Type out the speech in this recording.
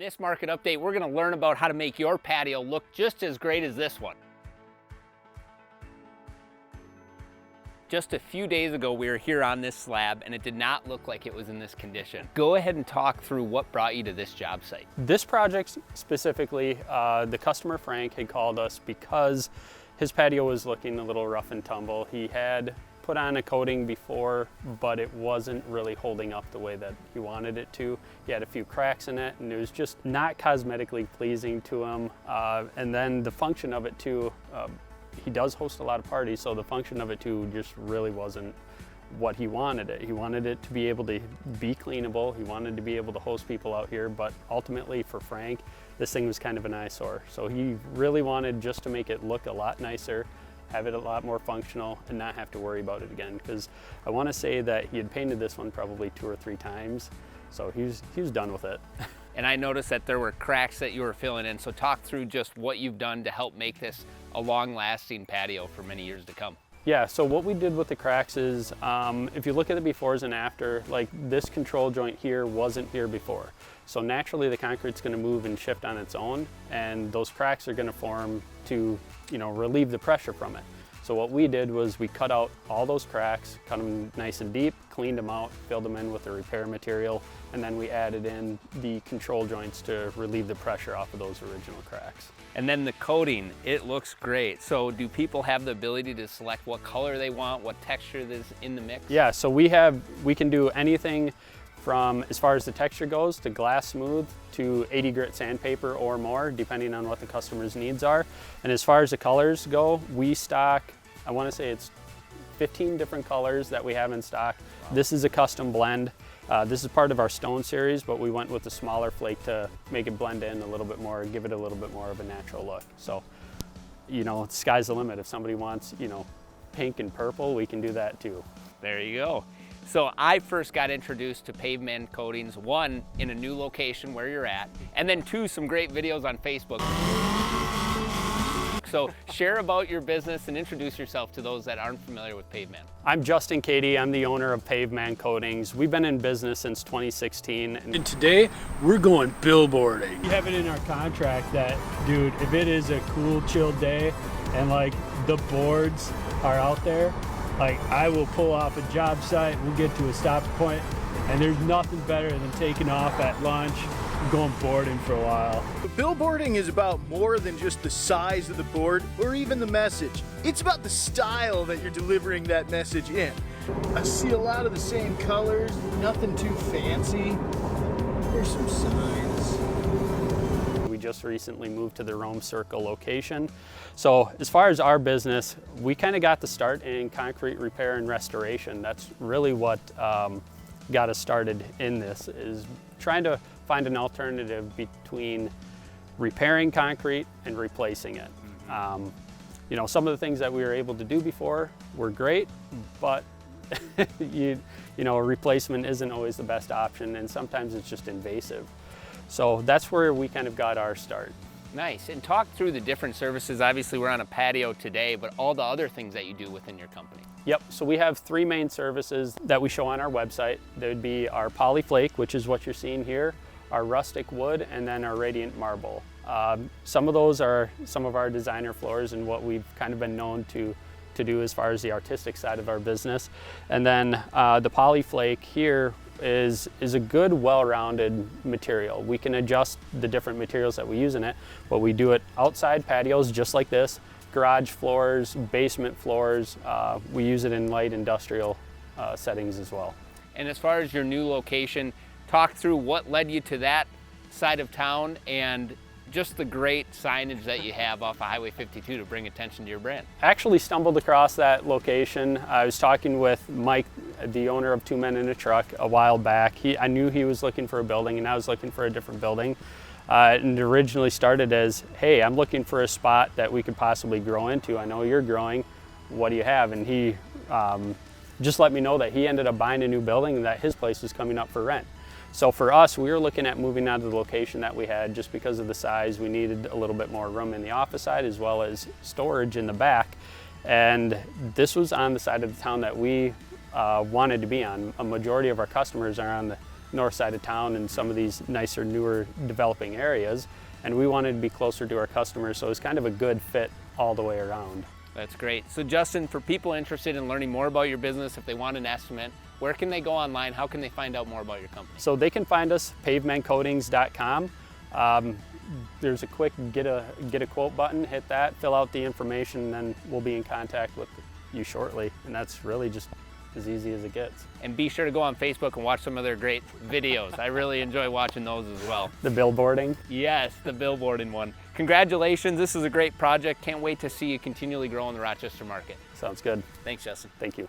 this market update, we're going to learn about how to make your patio look just as great as this one. Just a few days ago, we were here on this slab and it did not look like it was in this condition. Go ahead and talk through what brought you to this job site. This project specifically, the customer Frank had called us because his patio was looking a little rough and tumble. He had put on a coating before, but it wasn't really holding up the way that he wanted it to. He had a few cracks in it and it was just not cosmetically pleasing to him. And then the function of it too, he does host a lot of parties, so the function of it too just really wasn't what he wanted it. He wanted it to be able to be cleanable. He wanted to be able to host people out here, but ultimately for Frank, this thing was kind of an eyesore. So he really wanted just to make it look a lot nicer, have it a lot more functional, and not have to worry about it again. Because I want to say that he had painted this one probably 2 or 3 times, so he was done with it. And I noticed that there were cracks that you were filling in, so talk through just what you've done to help make this a long-lasting patio for many years to come. Yeah, so what we did with the cracks is, if you look at the befores and after, like this control joint here wasn't here before. So naturally the concrete's gonna move and shift on its own, and those cracks are gonna form to, relieve the pressure from it. So what we did was we cut out all those cracks, cut them nice and deep, cleaned them out, filled them in with the repair material, and then we added in the control joints to relieve the pressure off of those original cracks. And then the coating, it looks great. So do people have the ability to select what color they want, what texture is in the mix? Yeah, so we can do anything from, as far as the texture goes, to glass smooth to 80 grit sandpaper or more, depending on what the customer's needs are. And as far as the colors go, we stock, I want to say it's 15 different colors that we have in stock. Wow. This is a custom blend. This is part of our stone series, but we went with the smaller flake to make it blend in a little bit more, give it a little bit more of a natural look. So, the sky's the limit. If somebody wants, pink and purple, we can do that too. There you go. So I first got introduced to Paveman Coatings, 1, in a new location where you're at, and then 2, some great videos on Facebook. So share about your business and introduce yourself to those that aren't familiar with Paveman. I'm Justin Cady. I'm the owner of Paveman Coatings. We've been in business since 2016. And today we're going billboarding. We have it in our contract that, dude, if it is a cool, chill day and like the boards are out there, like I will pull off a job site, we'll get to a stop point, and there's nothing better than taking off at lunch and going boarding for a while. But billboarding is about more than just the size of the board or even the message. It's about the style that you're delivering that message in. I see a lot of the same colors, nothing too fancy. There's some signs. We just recently moved to the Rome Cir location. So as far as our business, we kind of got the start in concrete repair and restoration. That's really what got us started in this, is trying to find an alternative between repairing concrete and replacing it. Some of the things that we were able to do before were great, but a replacement isn't always the best option, and sometimes it's just invasive. So that's where we kind of got our start. Nice. And talk through the different services. Obviously we're on a patio today, but all the other things that you do within your company. Yep, so we have 3 main services that we show on our website. There would be our poly flake, which is what you're seeing here, our rustic wood, and then our radiant marble. Some of those are some of our designer floors and what we've kind of been known to do as far as the artistic side of our business. And then the poly flake here is a good, well-rounded material. We can adjust the different materials that we use in it, but we do it outside patios just like this, garage floors, basement floors. We use it in light industrial settings as well. And as far as your new location, talk through what led you to that side of town and just the great signage that you have off of Highway 52 to bring attention to your brand. Actually stumbled across that location. I was talking with Mike, the owner of 2 Men in a Truck, a while back. I knew he was looking for a building and I was looking for a different building. And it originally started as, hey, I'm looking for a spot that we could possibly grow into. I know you're growing, what do you have? And he just let me know that he ended up buying a new building and that his place was coming up for rent. So for us, we were looking at moving out of the location that we had just because of the size. We needed a little bit more room in the office side as well as storage in the back. And this was on the side of the town that we wanted to be on. A majority of our customers are on north side of town and some of these nicer, newer developing areas. And we wanted to be closer to our customers, so it was kind of a good fit all the way around. That's great. So Justin, for people interested in learning more about your business, if they want an estimate, where can they go online? How can they find out more about your company? So they can find us pavemancoatings.com. There's a quick get a quote button, hit that, fill out the information, and then we'll be in contact with you shortly. And that's really just as easy as it gets. And be sure to go on Facebook and watch some of their great videos. I really enjoy watching those as well. The billboarding? Yes, the billboarding one. Congratulations, this is a great project. Can't wait to see you continually grow in the Rochester market. Sounds good. Thanks, Justin. Thank you.